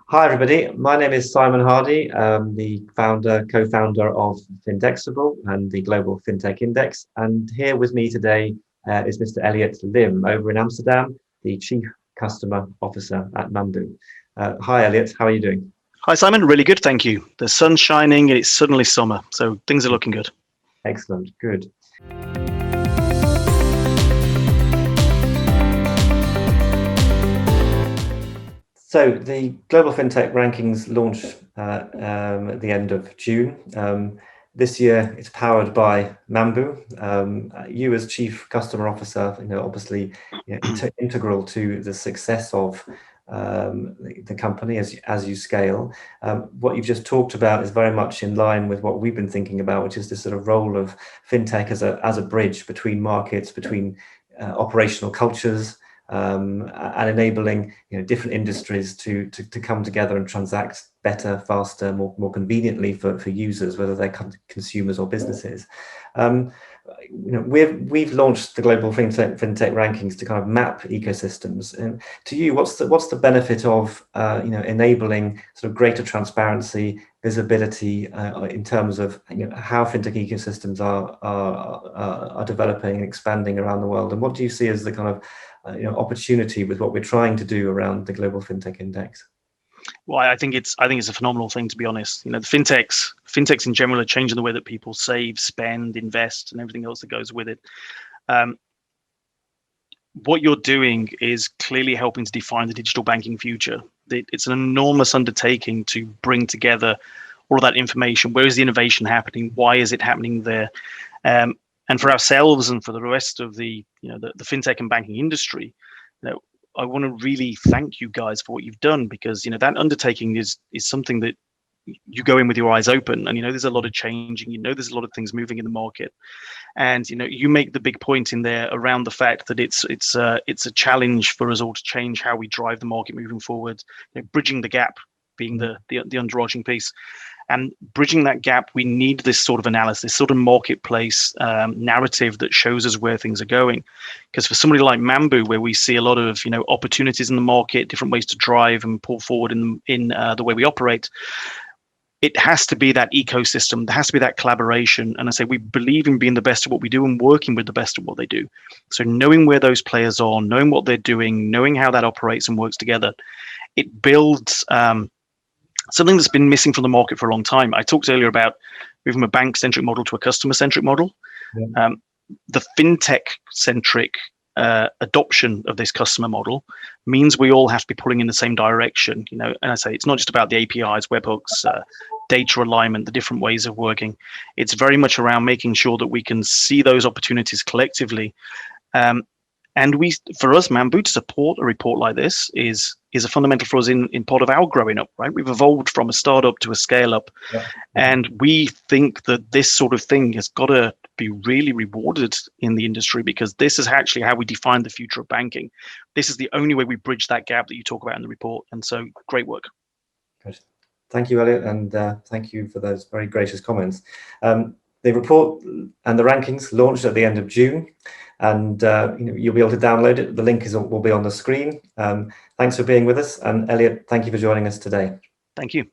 Hi, everybody. My name is Simon Hardie. I'm the co-founder of Findexable and the Global Fintech Index. And here with me today is Mr. Elliott Limb over in Amsterdam, the Chief Customer Officer at Mambu. Hi, Elliot. How are you doing? Hi, Simon. Really good, thank you. The sun's shining and it's suddenly summer, so things are looking good. Excellent. Good. So the Global Fintech Rankings launched at the end of June. This year, it's powered by Mambu. You, as Chief Customer Officer, obviously, integral to the success of the company as you scale. What you've just talked about is very much in line with what we've been thinking about, which is this sort of role of fintech as a bridge between markets, between operational cultures. And enabling different industries to come together and transact better, faster, more conveniently for users, whether they're consumers or businesses. We've launched the Global Fintech Rankings to kind of map ecosystems. And to you, what's the benefit of enabling sort of greater transparency, visibility in terms of how fintech ecosystems are developing and expanding around the world? And what do you see as the kind of opportunity with what we're trying to do around the Global Fintech Index? Well, I think it's a phenomenal thing, to be honest. The fintechs in general are changing the way that people save, spend, invest, and everything else that goes with it. What you're doing is clearly helping to define the digital banking future. It's an enormous undertaking to bring together all of that information. Where is the innovation happening? Why is it happening there? And for ourselves and for the rest of the fintech and banking industry, I want to really thank you guys for what you've done, because that undertaking is something that you go in with your eyes open, and there's a lot of changing, there's a lot of things moving in the market, and you make the big point in there around the fact that it's a challenge for us all to change how we drive the market moving forward, bridging the gap being the underarching piece. And bridging that gap, we need this sort of analysis, sort of marketplace narrative that shows us where things are going. Because for somebody like Mambu, where we see a lot of opportunities in the market, different ways to drive and pull forward in the way we operate, it has to be that ecosystem. There has to be that collaboration. And I say we believe in being the best at what we do and working with the best at what they do. So knowing where those players are, knowing what they're doing, knowing how that operates and works together, it builds something that's been missing from the market for a long time. I talked earlier about moving from a bank-centric model to a customer-centric model. Yeah. The fintech-centric adoption of this customer model means we all have to be pulling in the same direction. And I say it's not just about the APIs, webhooks, data alignment, the different ways of working. It's very much around making sure that we can see those opportunities collectively. And for us, Mambu, to support a report like this is a fundamental for us in part of our growing up, right? We've evolved from a startup to a scale up. Yeah. And we think that this sort of thing has got to be really rewarded in the industry, because this is actually how we define the future of banking. This is the only way we bridge that gap that you talk about in the report. And so great work. Good. Thank you, Elliot. And thank you for those very gracious comments. The report and the rankings launched at the end of June. And you'll be able to download it. The link will be on the screen. Thanks for being with us. And Elliot, thank you for joining us today. Thank you.